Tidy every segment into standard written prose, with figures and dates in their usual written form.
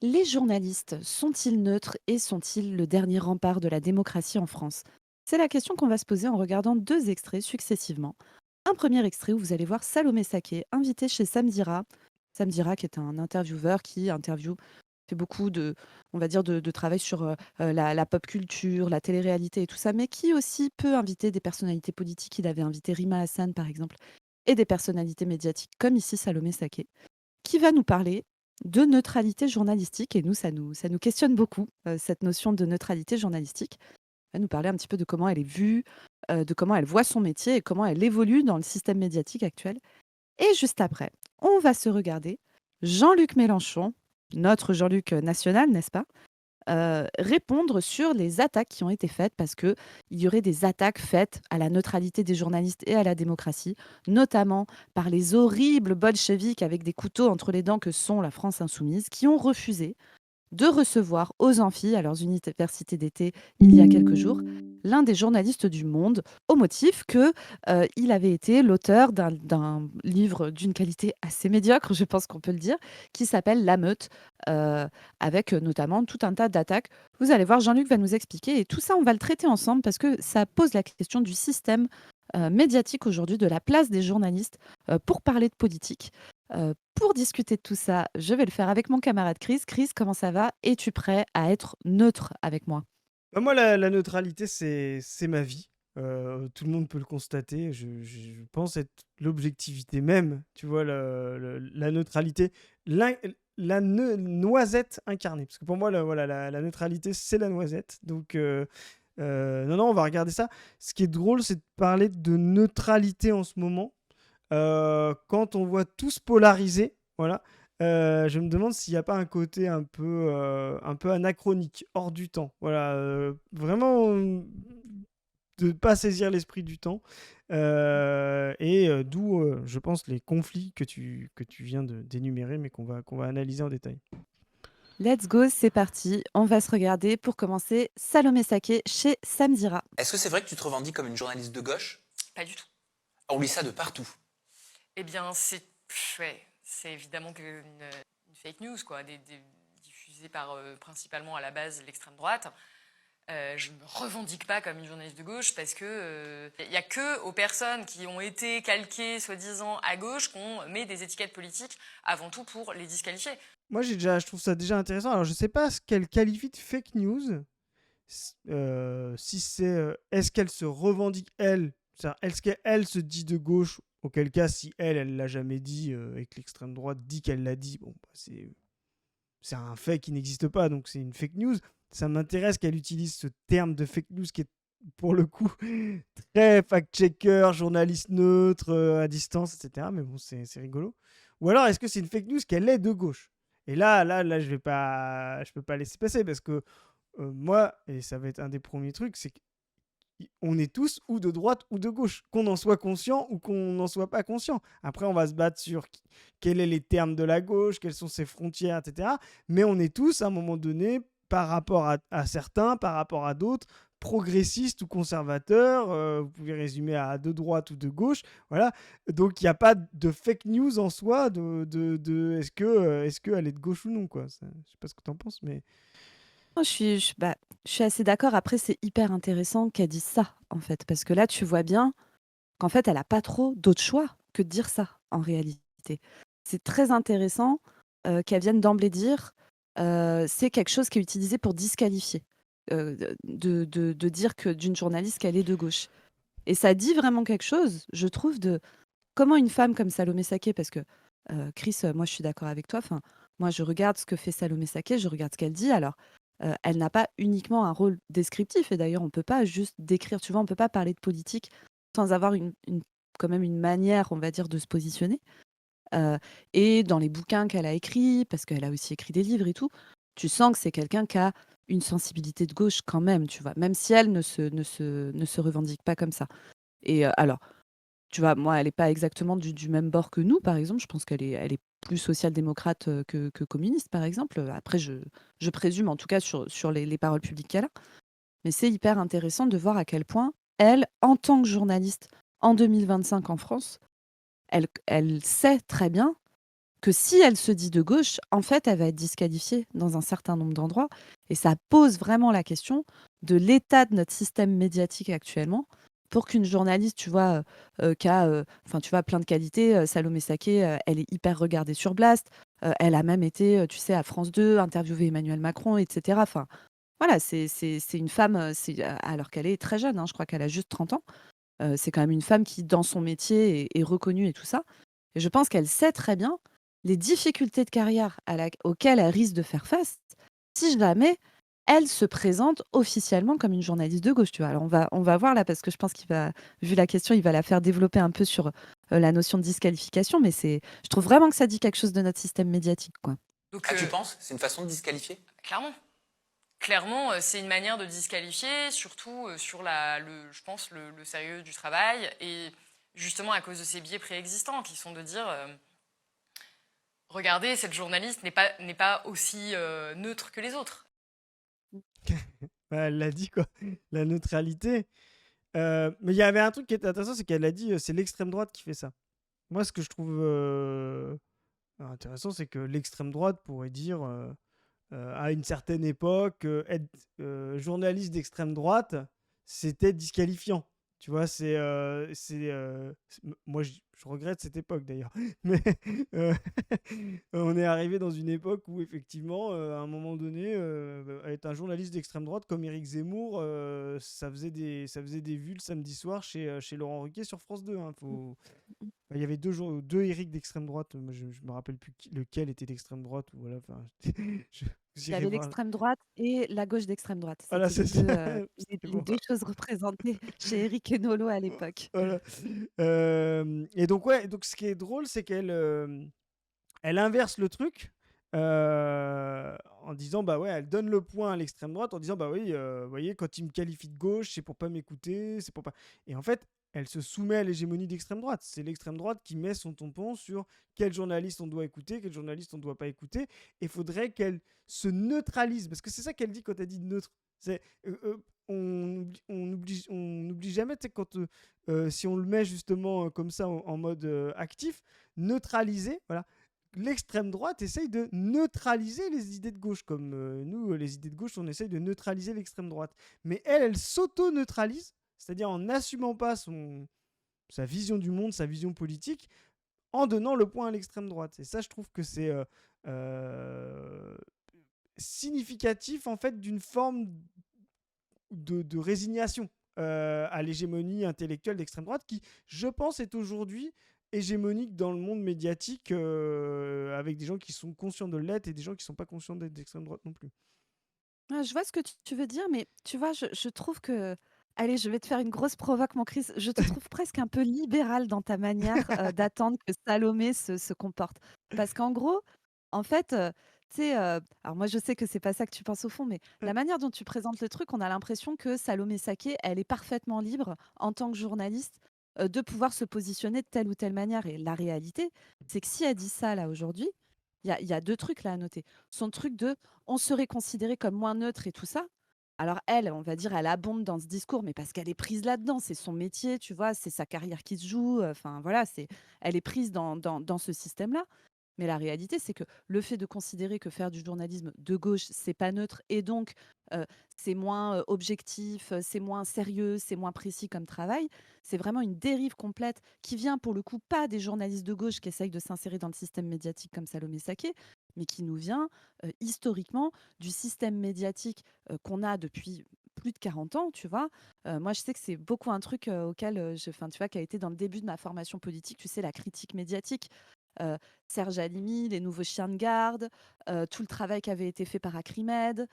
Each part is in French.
Les journalistes sont-ils neutres et sont-ils le dernier rempart de la démocratie en France? C'est la question qu'on va se poser en regardant deux extraits successivement. Un premier extrait où vous allez voir Salomé Saké, invité chez Samdira. Samdira qui est un intervieweur qui fait beaucoup de, on va dire, de travail sur la pop culture, la télé-réalité et tout ça, mais qui aussi peut inviter des personnalités politiques. Il avait invité Rima Hassan, par exemple, et des personnalités médiatiques, comme ici Salomé Saké qui va nous parler de neutralité journalistique. Et nous, ça nous questionne beaucoup, cette notion de neutralité journalistique. Elle va nous parler un petit peu de comment elle est vue, de comment elle voit son métier et comment elle évolue dans le système médiatique actuel. Et juste après, on va se regarder Jean-Luc Mélenchon, notre Jean-Luc national, n'est-ce pas, répondre sur les attaques qui ont été faites parce qu'il y aurait des attaques faites à la neutralité des journalistes et à la démocratie, notamment par les horribles bolcheviks avec des couteaux entre les dents que sont la France insoumise, qui ont refusé de recevoir aux amphis, à leurs universités d'été, il y a quelques jours, l'un des journalistes du Monde, au motif que il avait été l'auteur d'un livre d'une qualité assez médiocre, je pense qu'on peut le dire, qui s'appelle La Meute, euh, avec notamment tout un tas d'attaques. Vous allez voir, Jean-Luc va nous expliquer, et tout ça, on va le traiter ensemble parce que ça pose la question du système médiatique aujourd'hui, de la place des journalistes pour parler de politique. Pour discuter de tout ça, je vais le faire avec mon camarade Chris. Chris, comment ça va? Es-tu prêt à être neutre avec moi? Bah, moi, la neutralité, c'est ma vie. Tout le monde peut le constater. Je pense être l'objectivité même, tu vois, la neutralité, l'in- noisette incarnée. Parce que pour moi, voilà, la neutralité, c'est la noisette. Donc, non, non, on va regarder ça. Ce qui est drôle, c'est de parler de neutralité en ce moment. Quand on voit tous polarisés, voilà, je me demande s'il n'y a pas un côté un peu anachronique, hors du temps. Voilà, vraiment de ne pas saisir l'esprit du temps. D'où, je pense, les conflits que tu viens d'énumérer, mais qu'on va analyser en détail. Let's go, c'est parti. On va se regarder pour commencer Salomé Saké chez Samdira. Est-ce que c'est vrai que tu te revendiques comme une journaliste de gauche? Pas du tout. On lit ça de partout. Eh bien, ouais, c'est évidemment une fake news, quoi, diffusée par principalement à la base l'extrême droite. Je me revendique pas comme une journaliste de gauche parce que il y a que aux personnes qui ont été calquées soi-disant à gauche qu'on met des étiquettes politiques avant tout pour les disqualifier. Moi, je trouve ça déjà intéressant. Alors, je sais pas ce qu'elle qualifie de fake news. Si c'est est-ce qu'elle se revendique elle, est-ce qu'elle se dit de gauche, auquel cas si elle l'a jamais dit et que l'extrême droite dit qu'elle l'a dit, bon bah, c'est un fait qui n'existe pas, donc c'est une fake news. Ça m'intéresse qu'elle utilise ce terme de fake news qui est pour le coup très fact-checker, journaliste neutre, à distance, etc. Mais bon, c'est rigolo. Ou alors, est-ce que c'est une fake news qu'elle est de gauche? Et là, je peux pas laisser passer parce que moi, et ça va être un des premiers trucs, c'est qu'on est tous ou de droite ou de gauche, qu'on en soit conscient ou qu'on n'en soit pas conscient. Après, on va se battre sur quels sont les termes de la gauche, quelles sont ses frontières, etc. Mais on est tous, à un moment donné, par rapport à certains, par rapport à d'autres, progressistes ou conservateurs, vous pouvez résumer à de droite ou de gauche, voilà. Donc il n'y a pas de fake news en soi est-ce qu'elle est de gauche ou non, quoi. Ça, je sais pas ce que tu en penses, mais Moi, je suis assez d'accord. Après, c'est hyper intéressant qu'elle dise ça, en fait, parce que là, tu vois bien qu'en fait, elle a pas trop d'autre choix que de dire ça, en réalité. C'est très intéressant qu'elle vienne d'emblée dire c'est quelque chose qui est utilisé pour disqualifier, de dire que d'une journaliste qu'elle est de gauche. Et ça dit vraiment quelque chose, je trouve, de comment une femme comme Salomé Saké, parce que Chris, moi je suis d'accord avec toi, enfin, moi je regarde ce que fait Salomé Saké, je regarde ce qu'elle dit, alors elle n'a pas uniquement un rôle descriptif, et d'ailleurs on peut pas juste décrire, tu vois, on peut pas parler de politique sans avoir quand même une manière, on va dire, de se positionner. Euh, et dans les bouquins qu'elle a écrits, parce qu'elle a aussi écrit des livres et tout, tu sens que c'est quelqu'un qui a une sensibilité de gauche quand même, tu vois, même si elle ne se revendique pas comme ça. Et alors, tu vois, moi, elle est pas exactement du même bord que nous, par exemple. Je pense elle est plus social-démocrate que communiste, par exemple. Après, je présume, en tout cas, sur les paroles publiques qu'elle a. Mais c'est hyper intéressant de voir à quel point elle, en tant que journaliste en 2025 en France, elle sait très bien que si elle se dit de gauche, en fait, elle va être disqualifiée dans un certain nombre d'endroits. Et ça pose vraiment la question de l'état de notre système médiatique actuellement pour qu'une journaliste, tu vois, qui a, enfin, tu vois, plein de qualités, Salomé Saké, elle est hyper regardée sur Blast. Elle a même été, tu sais, à France 2, interviewer Emmanuel Macron, etc. Enfin, voilà, c'est une femme, alors qu'elle est très jeune, hein, je crois qu'elle a juste 30 ans. C'est quand même une femme qui, dans son métier, est reconnue et tout ça. Et je pense qu'elle sait très bien les difficultés de carrière auxquelles elle risque de faire face si jamais elle se présente officiellement comme une journaliste de gauche. Tu vois. Alors on va voir là, parce que je pense vu la question, il va la faire développer un peu sur la notion de disqualification, mais je trouve vraiment que ça dit quelque chose de notre système médiatique, quoi. Donc, Ah, tu penses? C'est une façon de disqualifier? clairement. Clairement, c'est une manière de disqualifier, surtout sur je pense, le sérieux du travail, et justement à cause de ces biais préexistants qui sont de dire, regardez, cette journaliste n'est pas aussi neutre que les autres. Bah, elle l'a dit, quoi. La neutralité. Mais il y avait un truc qui était intéressant, c'est qu'elle a dit c'est l'extrême droite qui fait ça. Moi, ce que je trouve intéressant, c'est que l'extrême droite pourrait dire à une certaine époque, être journaliste d'extrême droite, c'était disqualifiant. Tu vois, moi, je regrette cette époque d'ailleurs. Mais euh, on est arrivé dans une époque où, effectivement, à un moment donné, être un journaliste d'extrême droite comme Éric Zemmour, ça faisait des vues le samedi soir chez Laurent Ruquier sur France 2. Hein. Il y avait deux Éric d'extrême droite. Moi, je me rappelle plus lequel était d'extrême droite. Ou voilà, enfin, Il y j'irai avait voir. l'extrême droite et la gauche d'extrême droite. Voilà, C'était c'est ça. C'était les bon. 2 choses représentées chez Éric et Nolot à l'époque. Voilà. Et donc, ouais, donc ce qui est drôle, c'est elle inverse le truc en disant, bah ouais, elle donne le point à l'extrême droite en disant, bah oui, vous voyez, quand il me qualifie de gauche, c'est pour pas m'écouter, c'est pour pas. Et en fait, elle se soumet à l'hégémonie d'extrême droite. C'est l'extrême droite qui met son tampon sur quel journaliste on doit écouter, quel journaliste on ne doit pas écouter. Et il faudrait qu'elle se neutralise. Parce que c'est ça qu'elle dit quand elle dit neutre. C'est, on oublie jamais, tu sais, si on le met justement comme ça en mode actif, neutraliser, voilà. L'extrême droite essaye de neutraliser les idées de gauche, comme nous, les idées de gauche, on essaye de neutraliser l'extrême droite. Mais elle s'auto-neutralise, c'est-à-dire en n'assumant pas sa vision du monde, sa vision politique, en donnant le point à l'extrême droite. Et ça, je trouve que c'est significatif, en fait, d'une forme de résignation à l'hégémonie intellectuelle d'extrême droite qui, je pense, est aujourd'hui hégémonique dans le monde médiatique avec des gens qui sont conscients de l'être et des gens qui ne sont pas conscients d'être d'extrême droite non plus. Je vois ce que tu veux dire, mais tu vois, je trouve que allez, je vais te faire une grosse provoque, mon Chris. Je te trouve presque un peu libéral dans ta manière, d'attendre que Salomé se comporte. Parce qu'en gros, en fait, tu sais, alors moi, je sais que c'est pas ça que tu penses au fond, mais la manière dont tu présentes le truc, on a l'impression que Salomé Saké, elle est parfaitement libre en tant que journaliste, de pouvoir se positionner de telle ou telle manière. Et la réalité, c'est que si elle dit ça là aujourd'hui, il y a 2 trucs là à noter. Son truc de: «On serait considéré comme moins neutre» et tout ça. Alors elle, on va dire, elle abonde dans ce discours, mais parce qu'elle est prise là-dedans, c'est son métier, tu vois? C'est sa carrière qui se joue, enfin voilà, elle est prise dans ce système-là. Mais la réalité, c'est que le fait de considérer que faire du journalisme de gauche, c'est pas neutre et donc heu, c'est moins, objectif, c'est moins sérieux, c'est moins précis comme travail, c'est vraiment une dérive complète qui vient pour le coup pas des journalistes de gauche qui essayent de s'insérer dans le système médiatique comme Salomé Saké, mais qui nous vient, historiquement du système médiatique, qu'on a depuis plus de 40 ans, tu vois? Moi, je sais que c'est beaucoup un truc, auquel, enfin, tu vois, qui a été dans le début de ma formation politique, tu sais, la critique médiatique. Heu, Serge Halimi, les nouveaux chiens de garde, tout le travail qui avait été fait par Acrimed,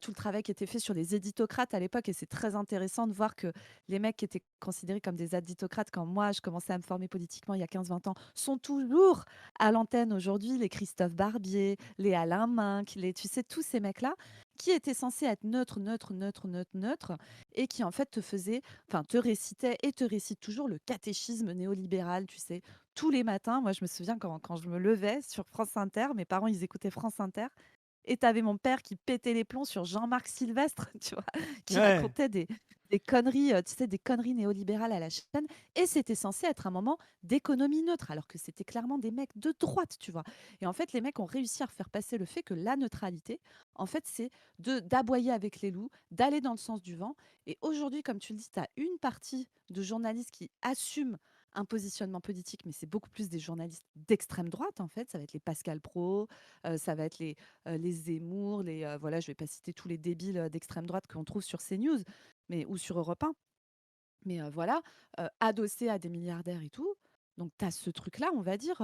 tout le travail qui était fait sur les éditocrates à l'époque, et c'est très intéressant de voir que les mecs qui étaient considérés comme des éditocrates quand moi je commençais à me former politiquement il y a 15-20 ans, sont toujours à l'antenne aujourd'hui, les Christophe Barbier, les Alain Minc, tu sais, tous ces mecs-là qui étaient censés être neutres, neutres, neutres, neutres, neutres, et qui en fait te récitaient et te récitent toujours le catéchisme néolibéral, tu sais, tous les matins. Moi, je me souviens quand je me levais sur France Inter, mes parents, ils écoutaient France Inter, Et t'avais mon père qui pétait les plombs sur Jean-Marc Sylvestre, tu vois, qui Ouais. racontait des conneries, tu sais, des conneries néolibérales à la chaîne. Et c'était censé être un moment d'économie neutre, alors que c'était clairement des mecs de droite, tu vois. Et en fait, les mecs ont réussi à faire passer le fait que la neutralité, en fait, c'est d'aboyer avec les loups, d'aller dans le sens du vent. Et aujourd'hui, comme tu le dis, tu as une partie de journalistes qui assument un positionnement politique, mais c'est beaucoup plus des journalistes d'extrême droite, en fait. Ça va être les Pascal Pro, ça va être les Zemmour, voilà, je vais pas citer tous les débiles d'extrême droite qu'on trouve sur CNews ou sur Europe 1. Mais voilà, adossé à des milliardaires et tout. Donc tu as ce truc-là, on va dire,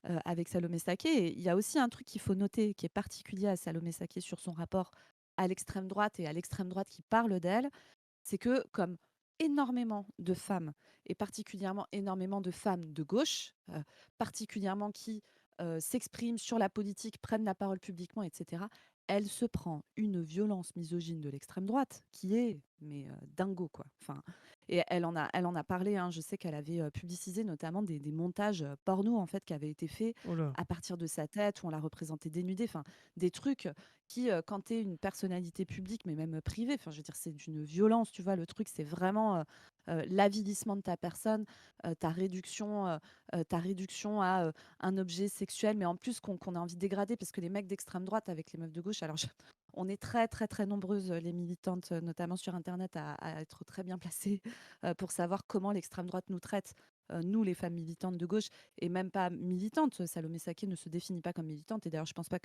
avec Salomé Saké. Et il y a aussi un truc qu'il faut noter, qui est particulier à Salomé Saké sur son rapport à l'extrême droite et à l'extrême droite qui parle d'elle, c'est que comme énormément de femmes, et particulièrement énormément de femmes de gauche, particulièrement qui s'expriment sur la politique, prennent la parole publiquement, etc., elle se prend une violence misogyne de l'extrême droite qui est mais dingo quoi. Enfin, et elle en a parlé. Hein, je sais qu'elle avait publicisé notamment des montages porno en fait qui avaient été faits Oh là. à partir de sa tête où on la représentait dénudée. Enfin, des trucs qui, quand tu es une personnalité publique, mais même privée, enfin, je veux dire, c'est d'une violence, tu vois, le truc, c'est vraiment l'avilissement de ta personne, ta réduction à un objet sexuel, mais en plus qu'on a envie de dégrader, parce que les mecs d'extrême droite avec les meufs de gauche, alors on est très, très, très nombreuses, les militantes, notamment sur Internet, à être très bien placées pour savoir comment l'extrême droite nous traite. Nous, les femmes militantes de gauche, et même pas militantes. Salomé Saké ne se définit pas comme militante, et d'ailleurs, je pense pas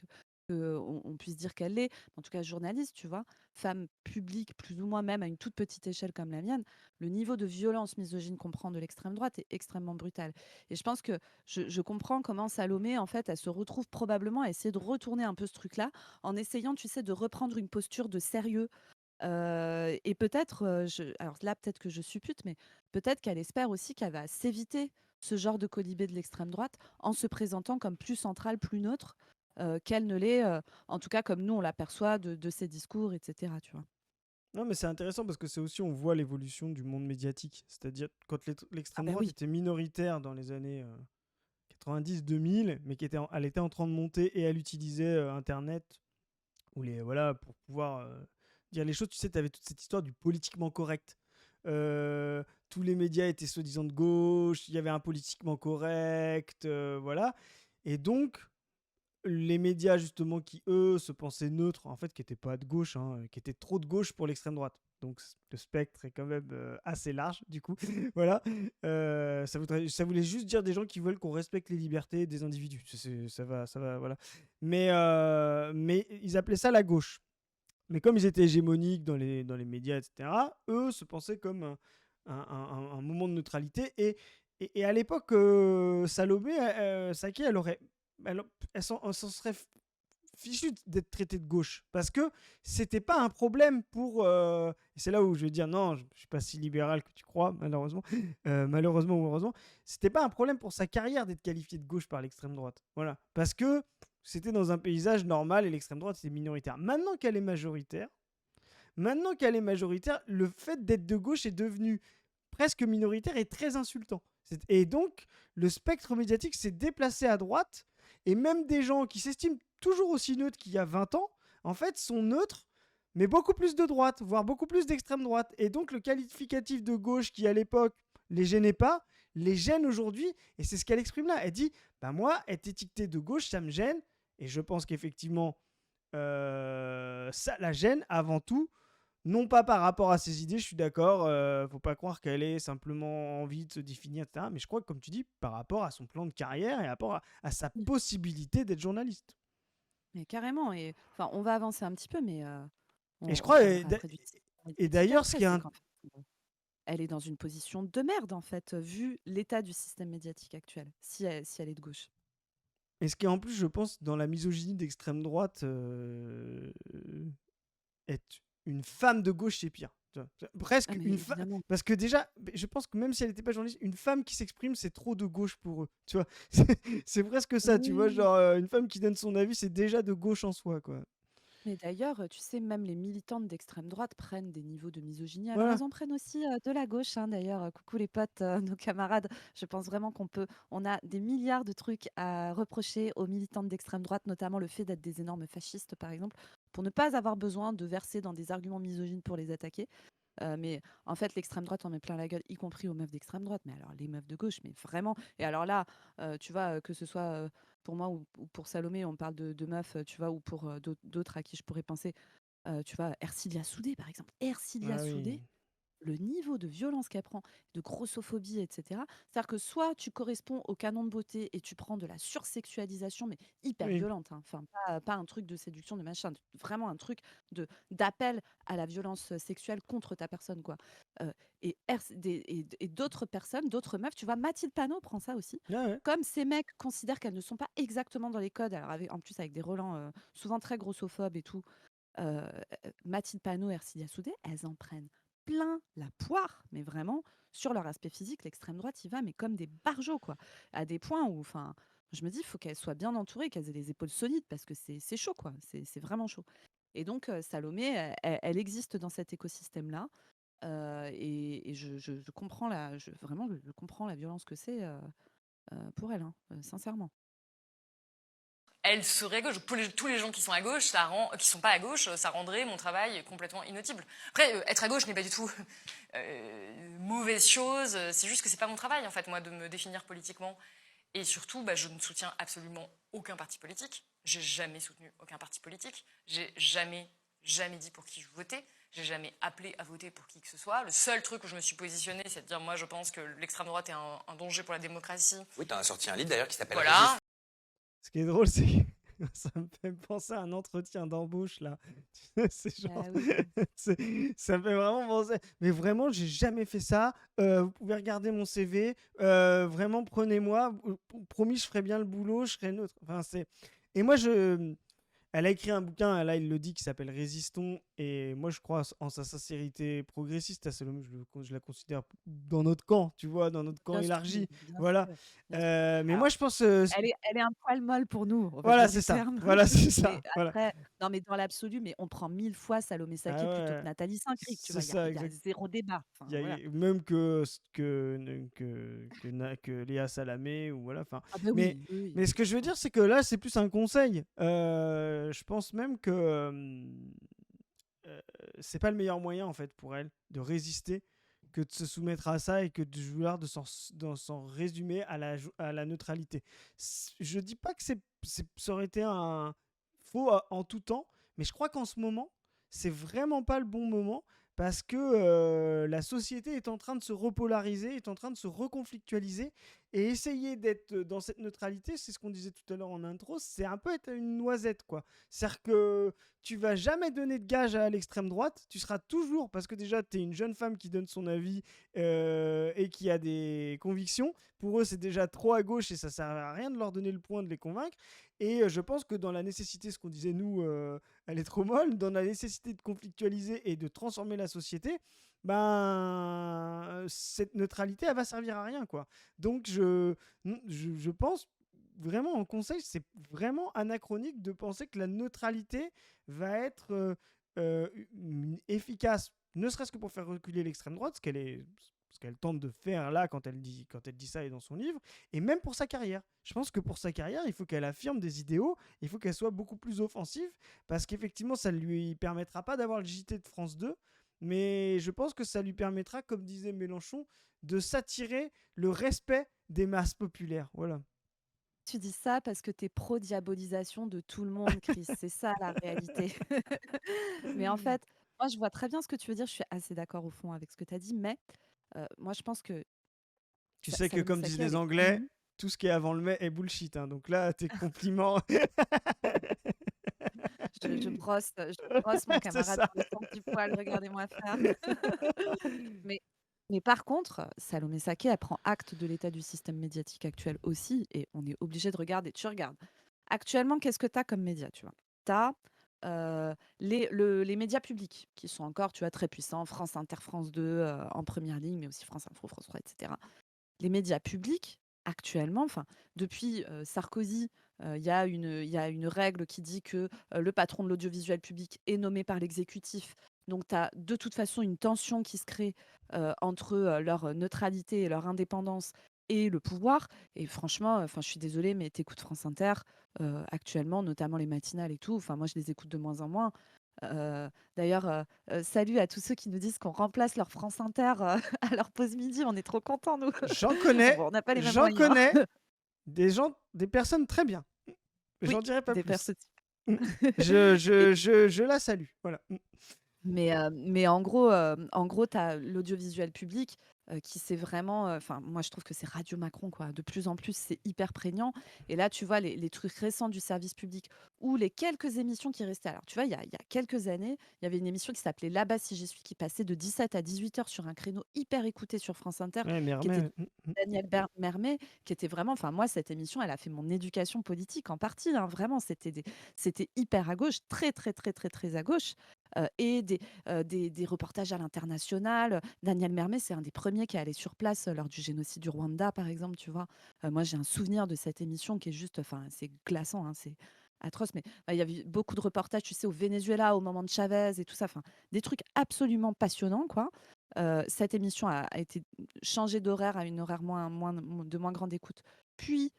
qu'on puisse dire qu'elle l'est, en tout cas journaliste, tu vois, femme publique, plus ou moins même à une toute petite échelle comme la mienne, le niveau de violence misogyne qu'on prend de l'extrême droite est extrêmement brutal. Et je pense que je comprends comment Salomé, en fait, elle se retrouve probablement à essayer de retourner un peu ce truc-là, en essayant, tu sais, de reprendre une posture de sérieux. Et peut-être, alors là, peut-être que je suppute, mais peut-être qu'elle espère aussi qu'elle va s'éviter ce genre de colibé de l'extrême droite en se présentant comme plus centrale, plus neutre, qu'elle ne l'est, en tout cas comme nous on l'aperçoit de ses discours, etc. Tu vois. Non, mais c'est intéressant parce que c'est aussi, on voit l'évolution du monde médiatique. C'est-à-dire, quand Ah l'extrême ben droite oui. était minoritaire dans les années 90-2000, mais elle était en train de monter et elle utilisait Internet voilà, pour pouvoir dire les choses. Tu sais, tu avais toute cette histoire du politiquement correct. Tous les médias étaient soi-disant de gauche, il y avait un politiquement correct, voilà. Et donc, les médias, justement, qui, eux, se pensaient neutres, en fait, qui n'étaient pas de gauche, hein, qui étaient trop de gauche pour l'extrême droite. Donc, le spectre est quand même assez large, du coup. Voilà. Ça voulait juste dire des gens qui veulent qu'on respecte les libertés des individus. Ça va, voilà. Mais ils appelaient ça la gauche. Mais comme ils étaient hégémoniques dans les médias, etc., eux se pensaient comme un moment de neutralité. Et à l'époque, Salomé, Saké, elle s'en serait fichue d'être traitée de gauche. Parce que c'était pas un problème pour. Et c'est là où je vais dire non, je suis pas si libéral que tu crois, malheureusement. Malheureusement ou heureusement. C'était pas un problème pour sa carrière d'être qualifié de gauche par l'extrême droite. Voilà. Parce que c'était dans un paysage normal et l'extrême droite était minoritaire. Maintenant qu'elle est majoritaire, le fait d'être de gauche est devenu presque minoritaire et très insultant. Et donc, le spectre médiatique s'est déplacé à droite, et même des gens qui s'estiment toujours aussi neutres qu'il y a 20 ans, en fait, sont neutres, mais beaucoup plus de droite, voire beaucoup plus d'extrême droite. Et donc, le qualificatif de gauche qui, à l'époque, les gênait pas, les gêne aujourd'hui, et c'est ce qu'elle exprime là. Elle dit, bah moi, être étiqueté de gauche, ça me gêne, et je pense qu'effectivement, ça la gêne avant tout, non pas par rapport à ses idées, je suis d'accord, faut pas croire qu'elle ait simplement envie de se définir, etc. Mais je crois que, comme tu dis, par rapport à son plan de carrière et par rapport à sa possibilité d'être journaliste. Mais carrément. Et enfin, on va avancer un petit peu, mais Et je on crois, parlera après du système et médiatique d'ailleurs, ce après. qui est C'est qu'en fait, elle est dans une position de merde, en fait, vu l'état du système médiatique actuel, si elle est de gauche. et ce qui est en plus, je pense, dans la misogynie d'extrême droite, être une femme de gauche, c'est pire. Tu vois. Ah, Presque mais une femme. évidemment. Parce que déjà, je pense que même si elle n'était pas journaliste, une femme qui s'exprime, c'est trop de gauche pour eux. Tu vois, c'est presque ça, tu vois. Oui. Genre, une femme qui donne son avis, c'est déjà de gauche en soi, quoi. Mais d'ailleurs, tu sais, même les militantes d'extrême droite prennent des niveaux de misogynie. Alors, Voilà. elles en prennent aussi de la gauche, hein, d'ailleurs. Coucou les potes, nos camarades. Je pense vraiment on a des milliards de trucs à reprocher aux militantes d'extrême droite, notamment le fait d'être des énormes fascistes, par exemple, pour ne pas avoir besoin de verser dans des arguments misogynes pour les attaquer. Mais en fait, l'extrême droite en met plein la gueule, y compris aux meufs d'extrême droite. Mais alors, les meufs de gauche, mais vraiment. Et alors là, tu vois, que ce soit pour moi ou pour Salomé, on parle de meufs, tu vois, ou pour d'autres à qui je pourrais penser. Tu vois, Ercilia Soudé, par exemple. Ercilia Ah oui. Soudé, le niveau de violence qu'elle prend, de grossophobie, etc. C'est-à-dire que soit tu corresponds au canon de beauté et tu prends de la sursexualisation, mais hyper Oui. violente, hein. Enfin, pas un truc de séduction, de machin, vraiment un truc d'appel à la violence sexuelle contre ta personne, quoi. Euh, et d'autres personnes, d'autres meufs, tu vois, Mathilde Panot prend ça aussi. Ah ouais. Comme ces mecs considèrent qu'elles ne sont pas exactement dans les codes, alors en plus avec des relents souvent très grossophobes et tout, euh, Mathilde Panot et Ercilia Soudé, elles en prennent plein la poire, mais vraiment, sur leur aspect physique, l'extrême droite y va, mais comme des barjots, quoi. À des points où, enfin, je me dis, il faut qu'elles soient bien entourées, qu'elles aient les épaules solides, parce que c'est chaud, quoi. C'est vraiment chaud. Et donc, Salomé, elle existe dans cet écosystème-là. Et je comprends vraiment, je comprends la violence que c'est pour elle, hein, sincèrement. Elle serait gauche. Pour tous les gens qui sont à gauche, qui sont pas à gauche, ça rendrait mon travail complètement inaudible. Après, être à gauche n'est pas du tout mauvaise chose. C'est juste que c'est pas mon travail, en fait, moi, de me définir politiquement. Et surtout, bah, je ne soutiens absolument aucun parti politique. J'ai jamais soutenu aucun parti politique. J'ai jamais dit pour qui je votais. J'ai jamais appelé à voter pour qui que ce soit. Le seul truc où je me suis positionnée, c'est de dire, moi, je pense que l'extrême droite est un danger pour la démocratie. Oui, tu as sorti un livre d'ailleurs qui s'appelle Voilà. Résiste. Ce qui est drôle, c'est que ça me fait penser à un entretien d'embauche là. C'est genre, Ah oui. ça me fait vraiment penser. Mais vraiment, j'ai jamais fait ça. Vous pouvez regarder mon CV. Vraiment, prenez-moi. Promis, je ferai bien le boulot. Je serai neutre. Enfin, c'est. Et moi, elle a écrit un bouquin, là il le dit, qui s'appelle Résistons, et moi je crois en sa sincérité progressiste, à Salomé, je la considère dans notre camp, tu vois, dans notre camp Bien sûr, élargi, bien voilà. sûr, bien sûr. Mais Alors, moi je pense, elle est un poil molle pour nous, on va voilà dire c'est les ça, termes. voilà c'est Mais ça, voilà. après, non, mais dans l'absolu, mais on prend 1000 fois Salomé Ah Saké plutôt que ouais, Nathalie Saint-Cric, tu c'est vois? ça, Il y a exact. 0 débat. Enfin, voilà. Même que Léa Salamé, ou voilà, enfin. Ah bah Mais, oui, oui, oui, mais ce bien que je veux sûr. dire, c'est que là, c'est plus un conseil. Je pense même que euh, c'est pas le meilleur moyen en fait pour elle de résister que de se soumettre à ça et que de vouloir s'en résumer à la neutralité. Je dis pas que ça aurait été un faux en tout temps, mais je crois qu'en ce moment, c'est vraiment pas le bon moment parce que la société est en train de se repolariser, est en train de se reconflictualiser, et essayer d'être dans cette neutralité, c'est ce qu'on disait tout à l'heure en intro, c'est un peu être une noisette, quoi. C'est-à-dire que tu vas jamais donner de gage à l'extrême droite, tu seras toujours, parce que déjà tu es une jeune femme qui donne son avis et qui a des convictions, pour eux c'est déjà trop à gauche et ça sert à rien de leur donner le point, de les convaincre. Et je pense que dans la nécessité, ce qu'on disait nous, elle est trop molle, dans la nécessité de conflictualiser et de transformer la société, ben cette neutralité elle va servir à rien, quoi. Donc je pense vraiment, en conseil, c'est vraiment anachronique de penser que la neutralité va être efficace, ne serait-ce que pour faire reculer l'extrême droite, ce qu'elle tente de faire là quand elle dit ça et dans son livre, et même pour sa carrière. Je pense que pour sa carrière, il faut qu'elle affirme des idéaux, il faut qu'elle soit beaucoup plus offensive, parce qu'effectivement, ça ne lui permettra pas d'avoir le JT de France 2, mais je pense que ça lui permettra, comme disait Mélenchon, de s'attirer le respect des masses populaires. Voilà. Tu dis ça parce que tu es pro-diabolisation de tout le monde, Chris. C'est ça la réalité. Mais en fait, moi, je vois très bien ce que tu veux dire. Je suis assez d'accord au fond avec ce que tu as dit. Mais moi, je pense que Tu sais que, Salomé comme disent Saké, les elle est Anglais, connue. tout ce qui est avant le mai est bullshit, hein. Donc là, tes compliments. Je brosse mon C'est camarade ça. dans le sens du poil. Regardez-moi faire. Mais, mais par contre, Salomé Saké, elle prend acte de l'état du système médiatique actuel aussi, et on est obligé de regarder. Tu regardes. Actuellement, qu'est-ce que tu as comme médias, tu vois? Tu as les médias publics, qui sont encore, tu vois, très puissants, France Inter, France 2, en première ligne, mais aussi France Info, France 3, etc. Les médias publics, actuellement, enfin, depuis Sarkozy, Il y a une règle qui dit que le patron de l'audiovisuel public est nommé par l'exécutif. Donc, tu as de toute façon une tension qui se crée entre leur neutralité et leur indépendance et le pouvoir. Et franchement, enfin, je suis désolée, mais t'écoutes France Inter actuellement, notamment les matinales et tout. Enfin, moi, je les écoute de moins en moins. D'ailleurs, salut à tous ceux qui nous disent qu'on remplace leur France Inter à leur pause midi. On est trop contents, nous. J'en Bon, connais, bon, on n'a pas les mêmes j'en moyens, hein. connais des personnes très bien. Oui, J'en dirai pas des plus. personnes. Mm. Je, Et je, je, je la salue. Voilà. mais en gros, tu as l'audiovisuel public qui c'est vraiment. Enfin, moi, je trouve que c'est Radio Macron, quoi. De plus en plus, c'est hyper prégnant. Et là, tu vois, les trucs récents du service public ou les quelques émissions qui restaient. Alors, tu vois, il y a quelques années, il y avait une émission qui s'appelait Là-bas, si j'y suis, qui passait de 17 à 18 heures sur un créneau hyper écouté sur France Inter, Ouais, qui était Mermet. Daniel Mermet, qui était vraiment. Enfin, moi, cette émission, elle a fait mon éducation politique en partie, hein, vraiment, c'était hyper à gauche, très, très, très, très, très à gauche. Et des reportages à l'international. Daniel Mermet, c'est un des premiers qui est allé sur place lors du génocide du Rwanda, par exemple, tu vois. Moi, j'ai un souvenir de cette émission qui est juste, enfin, c'est glaçant, hein, c'est atroce, mais il y avait beaucoup de reportages, tu sais, au Venezuela, au moment de Chavez et tout ça, enfin, des trucs absolument passionnants, quoi. Cette émission a été changée d'horaire à une horaire de moins grande écoute. Puis,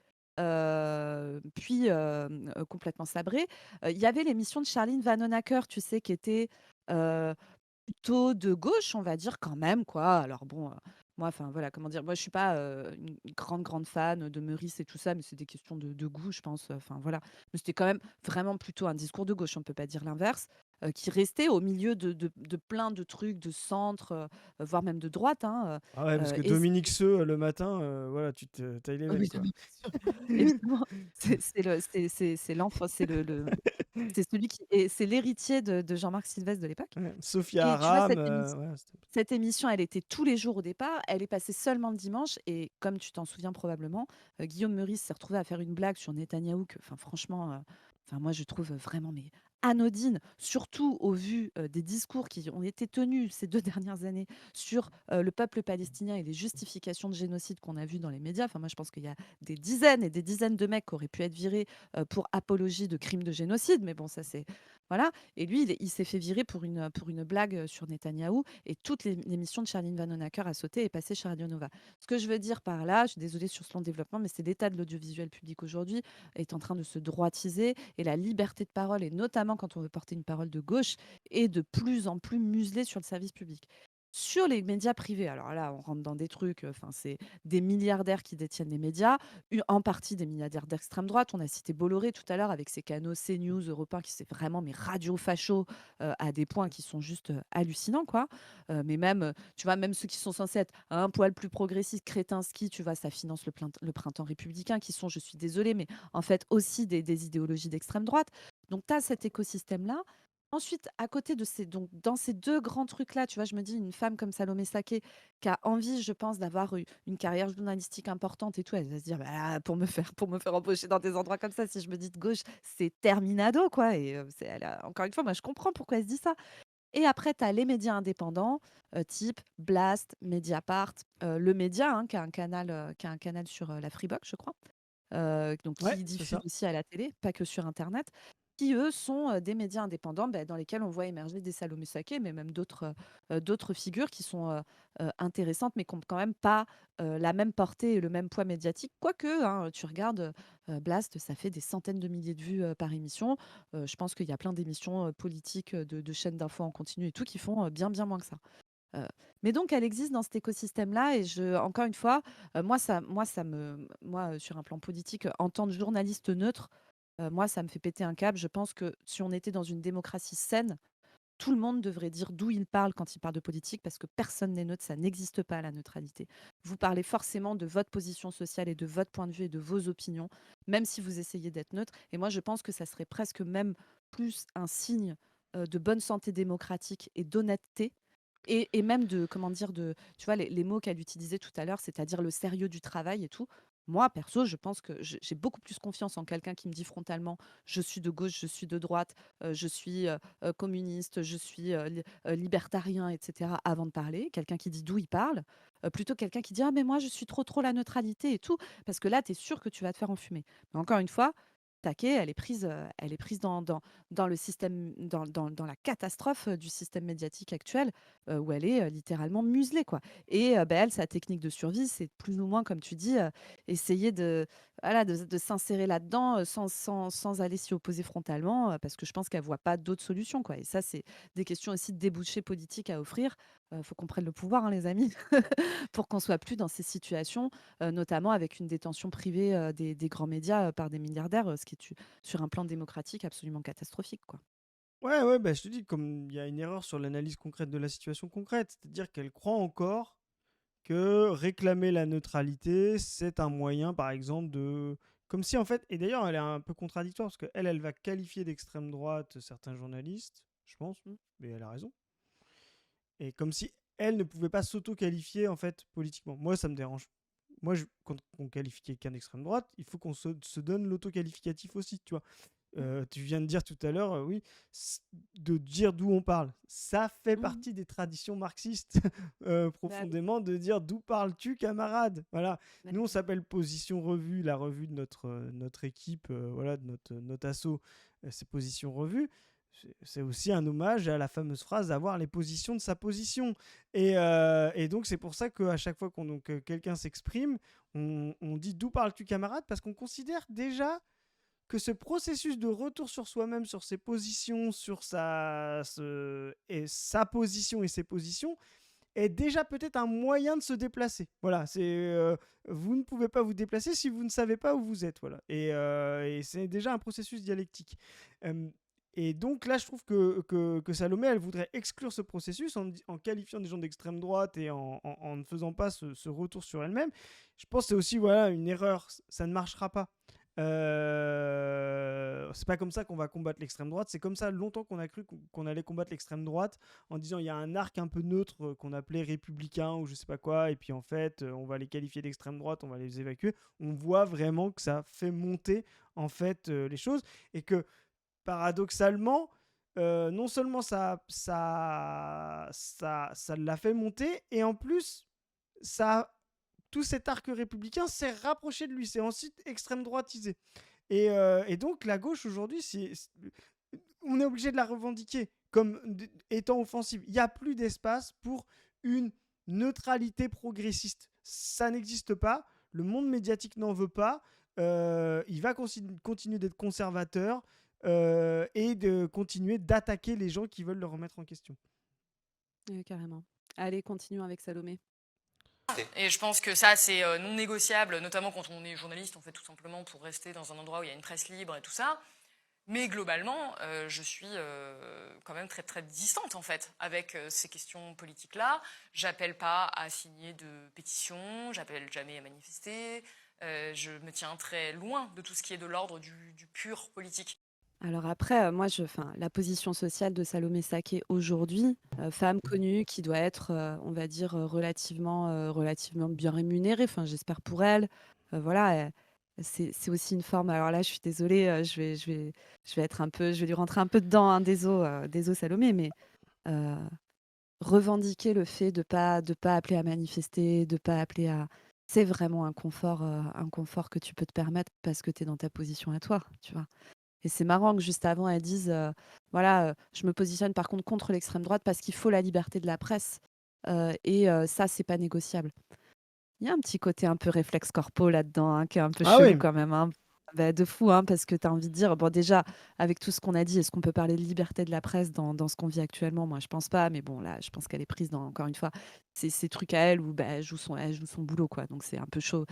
complètement sabrée. Il y avait l'émission de Charline Vanhoenacker, tu sais, qui était heu, plutôt de gauche, on va dire quand même, quoi. Alors bon, moi, enfin voilà, comment dire? Moi, je suis pas, une grande, grande fan de Meurice et tout ça, mais c'est des questions de goût, je pense, enfin voilà. Mais c'était quand même vraiment plutôt un discours de gauche, on peut pas dire l'inverse, qui restait au milieu de plein de trucs de centre, voire même de droite, hein, Ah ouais, parce que et Dominique Seux, le matin, voilà, tu te tailles les oui, veines, non, quoi. mais bien sûr, évidemment, c'est l'enfant, c'est celui qui est c'est l'héritier de Jean-Marc Sylvestre de l'époque. Ouais, Sophia Et tu vois, Aram, ouais, cette émission, elle était tous les jours au départ, elle est passée seulement le dimanche et comme tu t'en souviens probablement, Guillaume Meurice s'est retrouvé à faire une blague sur Netanyahou que, enfin franchement, enfin moi je trouve vraiment mais anodine, surtout au vu, des discours qui ont été tenus ces 2 dernières années sur, le peuple palestinien et les justifications de génocide qu'on a vues dans les médias. Enfin moi je pense qu'il y a des dizaines et des dizaines de mecs qui auraient pu être virés, pour apologie de crimes de génocide, mais bon ça c'est voilà. Et lui, il s'est fait virer pour une blague sur Netanyahou et toute l'émission de Charline Vanhoenacker a sauté et passé chez Radio Nova. Ce que je veux dire par là, je suis désolée sur ce long développement, mais c'est l'état de l'audiovisuel public aujourd'hui est en train de se droitiser et la liberté de parole, et notamment quand on veut porter une parole de gauche, est de plus en plus muselée sur le service public. Sur les médias privés, alors là, on rentre dans des trucs, enfin, c'est des milliardaires qui détiennent les médias, en partie des milliardaires d'extrême droite. On a cité Bolloré tout à l'heure avec ses canaux CNews, Europe 1, qui c'est vraiment mes radios facho à des points qui sont juste hallucinants, quoi. Mais même, tu vois, même ceux qui sont censés être un poil plus progressistes, Kretinsky, tu vois, ça finance le printemps républicain, qui sont, je suis désolée, mais en fait aussi des idéologies d'extrême droite. Donc, tu as cet écosystème-là. Ensuite, à côté de donc dans ces 2 grands trucs-là, tu vois, je me dis une femme comme Salomé Saké qui a envie, je pense, d'avoir eu une carrière journalistique importante et tout, elle va se dire: «Bah, pour me faire embaucher dans des endroits comme ça, si je me dis de gauche, c'est terminado, quoi», et c'est elle a encore une fois, moi, je comprends pourquoi elle se dit ça. Et après, tu as les médias indépendants, type Blast, Mediapart, Le Média, hein, qui a un canal sur, la Freebox, je crois. Donc ouais, qui c'est diffusent ça. aussi à la télé, pas que sur internet, qui eux sont, des médias indépendants, dans lesquels on voit émerger des Salomé Saké, mais même d'autres figures qui sont, intéressantes, mais qui ont quand même pas, la même portée et le même poids médiatique. Quoique, hein, tu regardes, Blast, ça fait des centaines de milliers de vues, par émission. Je pense qu'il y a plein d'émissions, politiques, de chaînes d'infos en continu et tout, qui font, bien, bien moins que ça. Heu, mais donc elle existe dans cet écosystème-là et encore une fois, moi, sur un plan politique, en tant que journaliste neutre, moi, ça me fait péter un câble. Je pense que si on était dans une démocratie saine, tout le monde devrait dire d'où il parle quand il parle de politique parce que personne n'est neutre, ça n'existe pas la neutralité. Vous parlez forcément de votre position sociale et de votre point de vue et de vos opinions, même si vous essayez d'être neutre. Et moi, je pense que ça serait presque même plus un signe, de bonne santé démocratique et d'honnêteté et même de comment dire? Tu vois les mots qu'elle utilisait tout à l'heure, c'est-à-dire le sérieux du travail et tout. Moi, perso, je pense que j'ai beaucoup plus confiance en quelqu'un qui me dit frontalement: «Je suis de gauche, je suis de droite, je suis, communiste, je suis, libertarien» et cetera, avant de parler. Quelqu'un qui dit d'où il parle, plutôt que quelqu'un qui dit: «Ah mais moi je suis trop la neutralité et tout», parce que là, tu es sûr que tu vas te faire enfumer. Mais encore une fois, Taquet, elle est prise dans le système, dans la catastrophe du système médiatique actuel, où elle est littéralement muselée, quoi. Et bah, elle, sa technique de survie, c'est plus ou moins, comme tu dis, essayer voilà, de s'insérer là-dedans sans aller s'y opposer frontalement, parce que je pense qu'elle voit pas d'autre solution, quoi. Et ça, c'est des questions aussi de débouchés politiques à offrir. Il faut qu'on prenne le pouvoir, hein, les amis, pour qu'on soit plus dans ces situations, notamment avec une détention privée des grands médias par des milliardaires, ce qui est sur un plan démocratique absolument catastrophique, quoi. Ouais, ouais, bah, je te dis, comme il y a une erreur sur l'analyse concrète de la situation concrète, c'est-à-dire qu'elle croit encore que réclamer la neutralité, c'est un moyen, par exemple, de... Comme si, en fait, et d'ailleurs, elle est un peu contradictoire, parce qu'elle, elle va qualifier d'extrême droite certains journalistes, je pense, mais elle a raison. Et comme si elle ne pouvait pas s'auto-qualifier, en fait, politiquement. Moi, ça me dérange. Moi, quand on qualifie quelqu'un d'extrême droite, il faut qu'on se donne l'auto-qualificatif aussi, tu vois. Mmh. Tu viens de dire tout à l'heure, oui, de dire d'où on parle. Ça fait Mmh. partie des traditions marxistes, Bah oui. profondément, de dire d'où parles-tu, camarade. Voilà. Bah Nous, on oui. s'appelle Position Revue, la revue de notre équipe, voilà, de notre asso, c'est Position Revue. C'est aussi un hommage à la fameuse phrase d'avoir les positions de sa position. Et donc, c'est pour ça qu'à chaque fois que quelqu'un s'exprime, on dit d'où parles-tu, camarade, parce qu'on considère déjà que ce processus de retour sur soi-même, sur ses positions, sur sa position et ses positions, est déjà peut-être un moyen de se déplacer. Voilà, vous ne pouvez pas vous déplacer si vous ne savez pas où vous êtes. Voilà, et c'est déjà un processus dialectique. Euh, et donc là, je trouve que Salomé, elle voudrait exclure ce processus en qualifiant des gens d'extrême droite et en ne faisant pas ce retour sur elle-même. Je pense que c'est aussi voilà, une erreur. Ça ne marchera pas. C'est pas comme ça qu'on va combattre l'extrême droite. C'est comme ça longtemps qu'on a cru qu'on allait combattre l'extrême droite en disant il y a un arc un peu neutre qu'on appelait républicain ou je sais pas quoi, et puis en fait on va les qualifier d'extrême droite, on va les évacuer. On voit vraiment que ça fait monter en fait les choses et que paradoxalement, non seulement ça l'a fait monter, et en plus, ça, tout cet arc républicain s'est rapproché de lui, c'est ensuite extrême droitisé. Et donc, la gauche aujourd'hui, on est obligé de la revendiquer comme étant offensive. Il n'y a plus d'espace pour une neutralité progressiste. Ça n'existe pas. Le monde médiatique n'en veut pas. Il va continuer d'être conservateur et de continuer d'attaquer les gens qui veulent le remettre en question. Carrément. Allez, continuons avec Salomé. Et je pense que ça, c'est non négociable, notamment quand on est journaliste, en fait, tout simplement pour rester dans un endroit où il y a une presse libre et tout ça. Mais globalement, je suis quand même très, très distante, en fait, avec ces questions politiques-là. J'appelle pas à signer de pétitions, j'appelle jamais à manifester. Je me tiens très loin de tout ce qui est de l'ordre du pur politique. Alors après, la position sociale de Salomé Saké aujourd'hui, femme connue qui doit être, on va dire, relativement bien rémunérée, enfin, j'espère pour elle. Voilà, c'est aussi une forme. Alors là, je suis désolée, je vais lui rentrer un peu dedans, hein, désolé Salomé, mais euh, revendiquer le fait de pas appeler à manifester, de pas appeler à... C'est vraiment un confort que tu peux te permettre parce que tu es dans ta position à toi, tu vois. Et c'est marrant que juste avant, elles disent, voilà, je me positionne par contre contre l'extrême droite parce qu'il faut la liberté de la presse. Ça, c'est pas négociable. Il y a un petit côté un peu réflexe corpo là-dedans, hein, qui est un peu Ah oui. chelou quand même, hein. Bah, de fou, hein, parce que tu as envie de dire, bon déjà, avec tout ce qu'on a dit, est-ce qu'on peut parler de liberté de la presse dans ce qu'on vit actuellement? Moi, je pense pas, mais bon, là, je pense qu'elle est prise dans, encore une fois, ces trucs à elle où bah, elle joue son boulot, quoi. Donc c'est un peu chaud.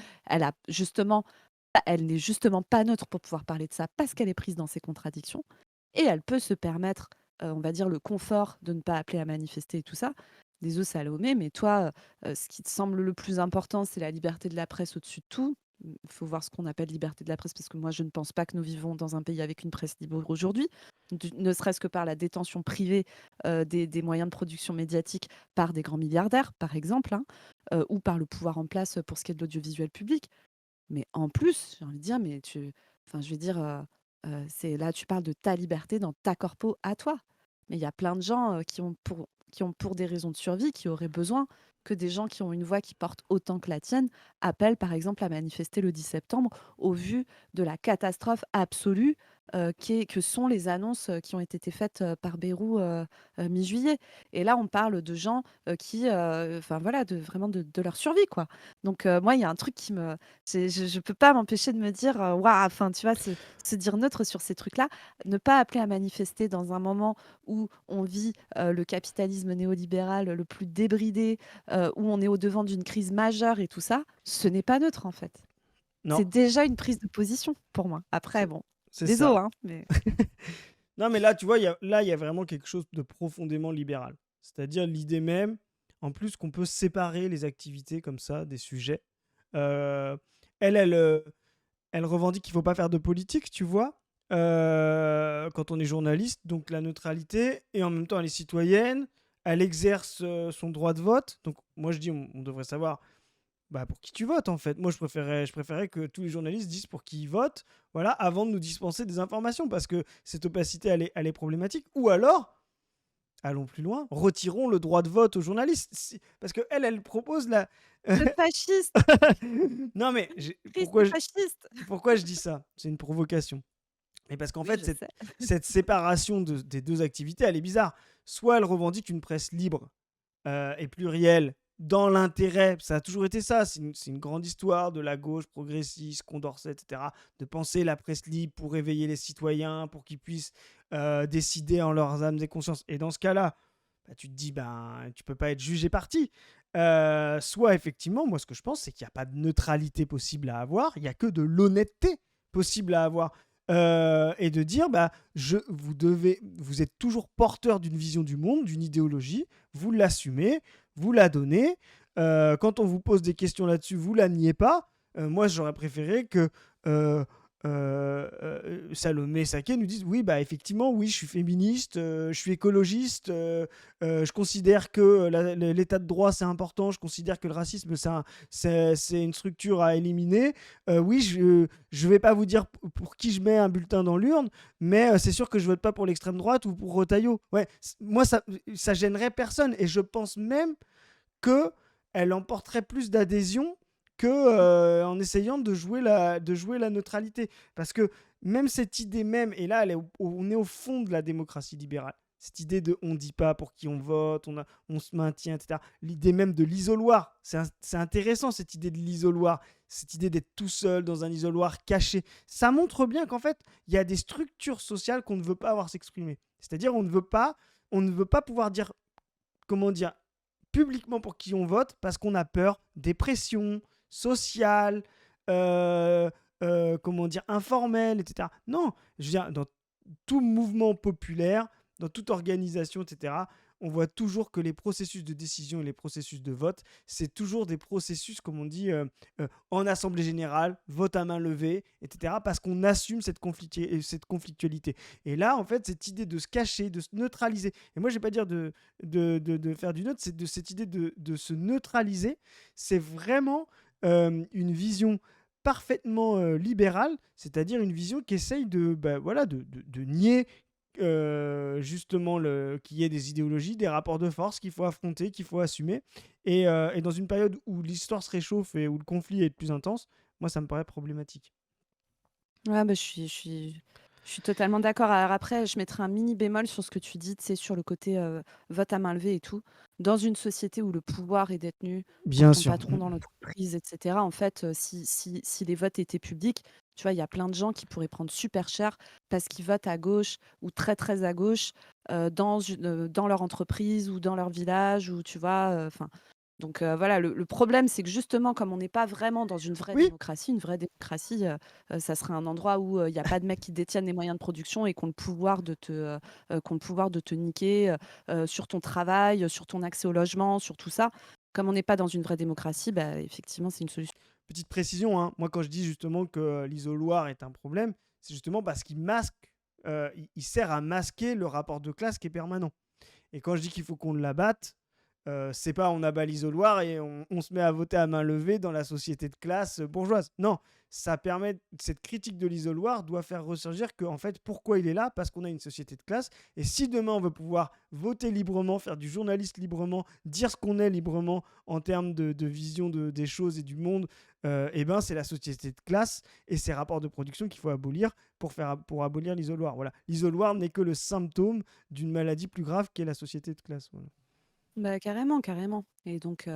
Elle n'est justement pas neutre pour pouvoir parler de ça parce qu'elle est prise dans ses contradictions et elle peut se permettre, on va dire, le confort de ne pas appeler à manifester et tout ça. Désolé Salomé, mais toi, ce qui te semble le plus important, c'est la liberté de la presse au-dessus de tout. Il faut voir ce qu'on appelle liberté de la presse parce que moi, je ne pense pas que nous vivons dans un pays avec une presse libre aujourd'hui, ne serait-ce que par la détention privée des moyens de production médiatique par des grands milliardaires, par exemple, hein, ou par le pouvoir en place pour ce qui est de l'audiovisuel public. Mais en plus, j'ai envie de dire, enfin, je veux dire, c'est là, tu parles de ta liberté dans ta corpo à toi. Mais il y a plein de gens qui ont pour des raisons de survie, qui auraient besoin que des gens qui ont une voix qui porte autant que la tienne appellent par exemple à manifester le 10 septembre au vu de la catastrophe absolue que sont les annonces qui ont été faites par Bayrou mi-juillet. Et là, on parle de gens qui, enfin voilà, vraiment de leur survie, quoi. Donc moi, il y a un truc qui me, je peux pas m'empêcher de me dire, waouh, enfin tu vois, se dire neutre sur ces trucs-là, ne pas appeler à manifester dans un moment où on vit le capitalisme néolibéral le plus débridé, où on est au devant d'une crise majeure et tout ça, ce n'est pas neutre en fait. Non, C'est déjà une prise de position pour moi. Après, c'est bon, c'est ça. désolé, hein, mais Non, mais là, tu vois, il y a vraiment quelque chose de profondément libéral. C'est-à-dire l'idée même, en plus, qu'on peut séparer les activités comme ça des sujets. Euh, elle, elle, euh, elle revendique qu'il ne faut pas faire de politique, tu vois, quand on est journaliste, donc la neutralité, et en même temps, elle est citoyenne, elle exerce son droit de vote. Donc, moi, je dis, on devrait savoir bah, pour qui tu votes en fait. Moi je préférais que tous les journalistes disent pour qui ils votent, voilà, avant de nous dispenser des informations parce que cette opacité elle est problématique. Ou alors, allons plus loin, retirons le droit de vote aux journalistes. Parce que elle propose la. le fasciste, Non mais Christ est fasciste. pourquoi je dis ça? C'est une provocation. Et parce qu'en Oui, fait, je sais. cette séparation des deux activités, elle est bizarre. Soit elle revendique une presse libre et pluriel dans l'intérêt, ça a toujours été ça, c'est une grande histoire de la gauche progressiste, Condorcet, etc., de penser la presse libre pour réveiller les citoyens, pour qu'ils puissent décider en leurs âmes et consciences. Et dans ce cas-là, bah, tu te dis, ben, tu peux pas être jugé parti. Soit effectivement, moi ce que je pense, c'est qu'il n'y a pas de neutralité possible à avoir, il n'y a que de l'honnêteté possible à avoir. Et de dire, bah, vous êtes toujours porteur d'une vision du monde, d'une idéologie, vous l'assumez, vous la donnez. Quand on vous pose des questions là-dessus, vous la niez pas. Moi, j'aurais préféré que euh, Salomé Saké nous dise, oui, bah effectivement, oui, je suis féministe, je suis écologiste, je considère que l'état de droit c'est important, je considère que le racisme c'est une structure à éliminer. Oui, je vais pas vous dire pour qui je mets un bulletin dans l'urne, mais c'est sûr que je vote pas pour l'extrême droite ou pour Retailleau. Ouais, moi ça gênerait personne et je pense même que elle emporterait plus d'adhésion que en essayant de jouer la neutralité. Parce que même cette idée même, et là on est au fond de la démocratie libérale, cette idée de on dit pas pour qui on vote, on se maintient, etc. L'idée même de l'isoloir, c'est intéressant cette idée de l'isoloir, cette idée d'être tout seul dans un isoloir caché. Ça montre bien qu'en fait, il y a des structures sociales qu'on ne veut pas avoir s'exprimer. C'est-à-dire on ne veut pas pouvoir dire, comment dire, publiquement pour qui on vote parce qu'on a peur des pressions sociales, comment dire, informelles, etc. Non, je veux dire, dans tout mouvement populaire, dans toute organisation, etc., on voit toujours que les processus de décision et les processus de vote, c'est toujours des processus, comme on dit, en assemblée générale, vote à main levée, etc., parce qu'on assume cette conflictualité. Et là, en fait, cette idée de se cacher, de se neutraliser, et moi, je ne vais pas dire de faire du neutre, c'est de cette idée de se neutraliser, c'est vraiment une vision parfaitement libérale, c'est-à-dire une vision qui essaye bah, voilà, de nier justement qu'il y ait des idéologies, des rapports de force qu'il faut affronter, qu'il faut assumer. Et dans une période où l'histoire se réchauffe et où le conflit est de plus intense, moi, ça me paraît problématique. Ouais, bah, je suis totalement d'accord. Alors après, je mettrai un mini bémol sur ce que tu dis, tu sais, sur le côté vote à main levée et tout. Dans une société où le pouvoir est détenu par Bien ton sûr. patron dans l'entreprise, etc., en fait, si les votes étaient publics, tu vois, il y a plein de gens qui pourraient prendre super cher parce qu'ils votent à gauche ou très, très à gauche dans leur entreprise ou dans leur village, ou tu vois, enfin. Donc voilà, le problème, c'est que justement, comme on n'est pas vraiment dans Oui, une vraie démocratie, ça serait un endroit où il y a pas de mecs qui détiennent les moyens de production et qui ont le pouvoir qui ont le pouvoir de te niquer sur ton travail, sur ton accès au logement, sur tout ça. Comme on n'est pas dans une vraie démocratie, bah, effectivement, c'est une solution. petite précision, hein. Moi, quand je dis justement que l'isoloir est un problème, c'est justement parce qu'il masque, il sert à masquer le rapport de classe qui est permanent. Et quand je dis qu'il faut qu'on l'abatte, c'est pas on abat l'isoloir et on se met à voter à main levée dans la société de classe bourgeoise. Non, ça permet, cette critique de l'isoloir doit faire ressurgir que, en fait, pourquoi il est là? Parce qu'on a une société de classe. Et si demain on veut pouvoir voter librement, faire du journalisme librement, dire ce qu'on est librement en termes de vision des choses et du monde, et ben c'est la société de classe et ces rapports de production qu'il faut abolir pour abolir l'isoloir. Voilà. L'isoloir n'est que le symptôme d'une maladie plus grave qu'est la société de classe. Voilà. Bah, carrément, carrément. Et donc,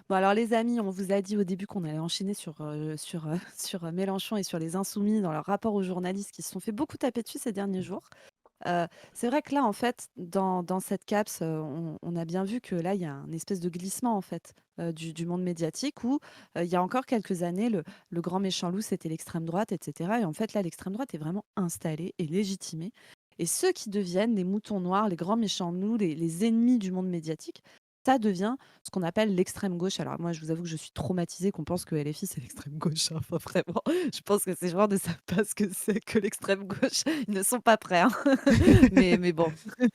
bon, alors les amis, on vous a dit au début qu'on allait enchaîner sur Mélenchon et sur les Insoumis dans leur rapport aux journalistes qui se sont fait beaucoup taper dessus ces derniers jours. C'est vrai que là, en fait, dans cette CAPS, on a bien vu que là, il y a un espèce de glissement, en fait, du monde médiatique où, il y a encore quelques années, le grand méchant loup, c'était l'extrême droite, etc. Et en fait, là, l'extrême droite est vraiment installée et légitimée. Et ceux qui deviennent les moutons noirs, les grands méchants loups, les ennemis du monde médiatique, ça devient ce qu'on appelle l'extrême gauche. Alors moi, je vous avoue que je suis traumatisée qu'on pense que LFI, c'est l'extrême gauche, hein. Enfin, vraiment, je pense que ces gens ne savent pas ce que c'est que l'extrême gauche. Ils ne sont pas prêts, hein. Mais bon,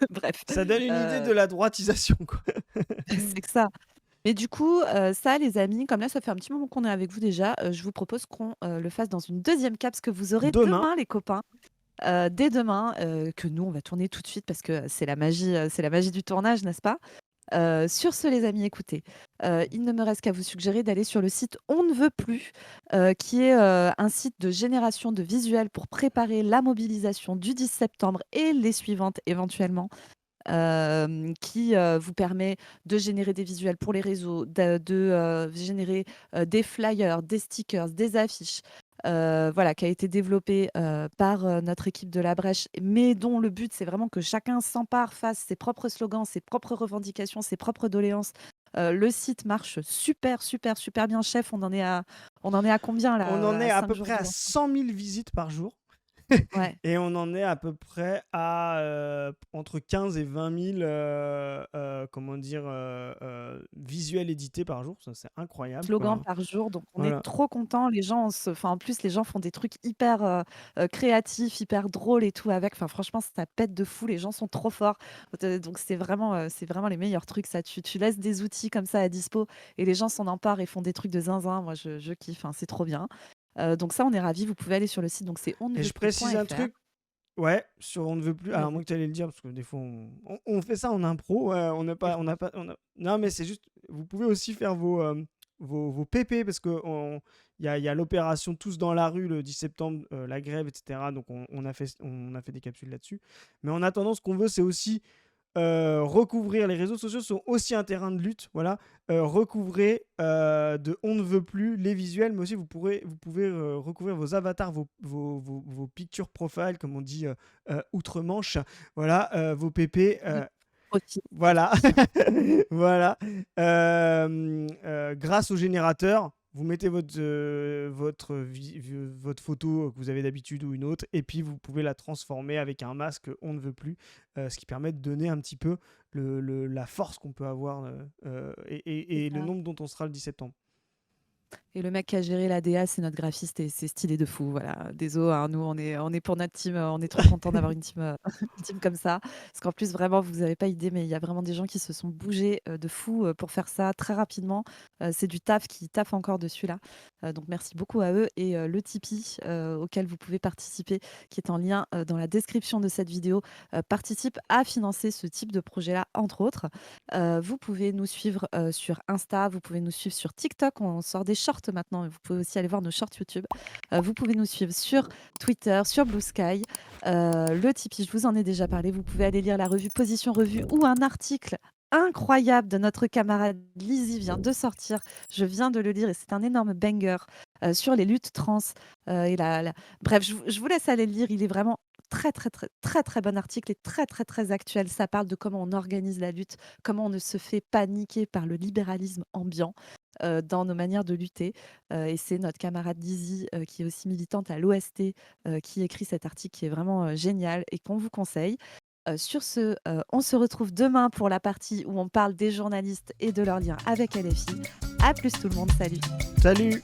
bref. Ça donne une idée de la droitisation, quoi. C'est que ça. Mais du coup, ça, les amis, comme là, ça fait un petit moment qu'on est avec vous déjà, je vous propose qu'on le fasse dans une deuxième CAPS que vous aurez Demain. demain, les copains. Dès demain, que nous, on va tourner tout de suite parce que c'est la magie du tournage, n'est-ce pas? Sur ce, les amis, écoutez, il ne me reste qu'à vous suggérer d'aller sur le site On ne veut plus, qui est un site de génération de visuels pour préparer la mobilisation du 10 septembre et les suivantes éventuellement, qui vous permet de générer des visuels pour les réseaux, de générer des flyers, des stickers, des affiches. Voilà, qui a été développé par notre équipe de La Brèche, mais dont le but, c'est vraiment que chacun s'empare, fasse ses propres slogans, ses propres revendications, ses propres doléances. Le site marche super, super, super bien, chef. On en est à combien là? On en est à 5 peu jours près de à lancement 100 000 visites par jour. Ouais. Et on en est à peu près à entre 15 et 20 000 comment dire, visuels édités par jour. Ça, c'est incroyable, Slogans quoi. par jour, donc on est Voilà. trop contents. Les gens, enfin, en plus, les gens font des trucs hyper créatifs, hyper drôles et tout avec. Enfin, franchement, ça pète de fou. Les gens sont trop forts. Donc, c'est vraiment les meilleurs trucs. Ça, tu laisses des outils comme ça à dispo et les gens s'en emparent et font des trucs de zinzin. Moi, je kiffe. Hein, c'est trop bien. Donc ça, on est ravis. Vous pouvez aller sur le site. Donc, c'est Et je précise un onneveutplus.fr. truc. Ouais, sur On ne veut plus. Alors, Vas-y. moi que tu allais le dire, parce que des fois, on fait ça en impro. Ouais, on n'a pas, on n'a pas, Non, mais c'est juste. Vous pouvez aussi faire vos PP, parce que il y a l'opération Tous dans la rue le 10 septembre, la grève, etc. Donc, on a fait des capsules là-dessus. Mais en attendant, ce qu'on veut, c'est aussi recouvrir. Les réseaux sociaux sont aussi un terrain de lutte. Voilà. Recouvrer de On ne veut plus les visuels, mais aussi vous pouvez recouvrir vos avatars, vos picture profile, comme on dit outre-Manche. Voilà, vos PP. Aussi. Voilà. Voilà. Grâce au générateur, vous mettez votre photo que vous avez d'habitude ou une autre, et puis vous pouvez la transformer avec un masque On ne veut plus, ce qui permet de donner un petit peu la force qu'on peut avoir et le nombre dont on sera le 10 septembre. Et le mec qui a géré la DA, c'est notre graphiste et c'est stylé de fou. Voilà. Désolé, hein, nous, on est pour notre team. On est trop content d'avoir une team, une team comme ça. Parce qu'en plus, vraiment, vous n'avez pas idée, mais il y a vraiment des gens qui se sont bougés de fou pour faire ça très rapidement. C'est du taf qui taffe encore dessus là. Donc, merci beaucoup à eux. Et le Tipeee auquel vous pouvez participer, qui est en lien dans la description de cette vidéo, participe à financer ce type de projet-là, entre autres. Vous pouvez nous suivre sur Insta, vous pouvez nous suivre sur TikTok. On sort des shorts maintenant. Vous pouvez aussi aller voir nos shorts YouTube. Vous pouvez nous suivre sur Twitter, sur Blue Sky. Le Tipeee, je vous en ai déjà parlé. Vous pouvez aller lire la revue Position Revue ou un article incroyable de notre camarade Lizzie vient de sortir. Je viens de le lire et c'est un énorme banger sur les luttes trans. Bref, je vous laisse aller le lire. Il est vraiment très, très, très, très, très bon article et très, très, très actuel. Ça parle de comment on organise la lutte, comment on ne se fait paniquer par le libéralisme ambiant dans nos manières de lutter. Et c'est notre camarade Lizzie, qui est aussi militante à l'OST, qui écrit cet article qui est vraiment génial et qu'on vous conseille. Sur ce, on se retrouve demain pour la partie où on parle des journalistes et de leurs liens avec LFI. À plus tout le monde, salut. Salut.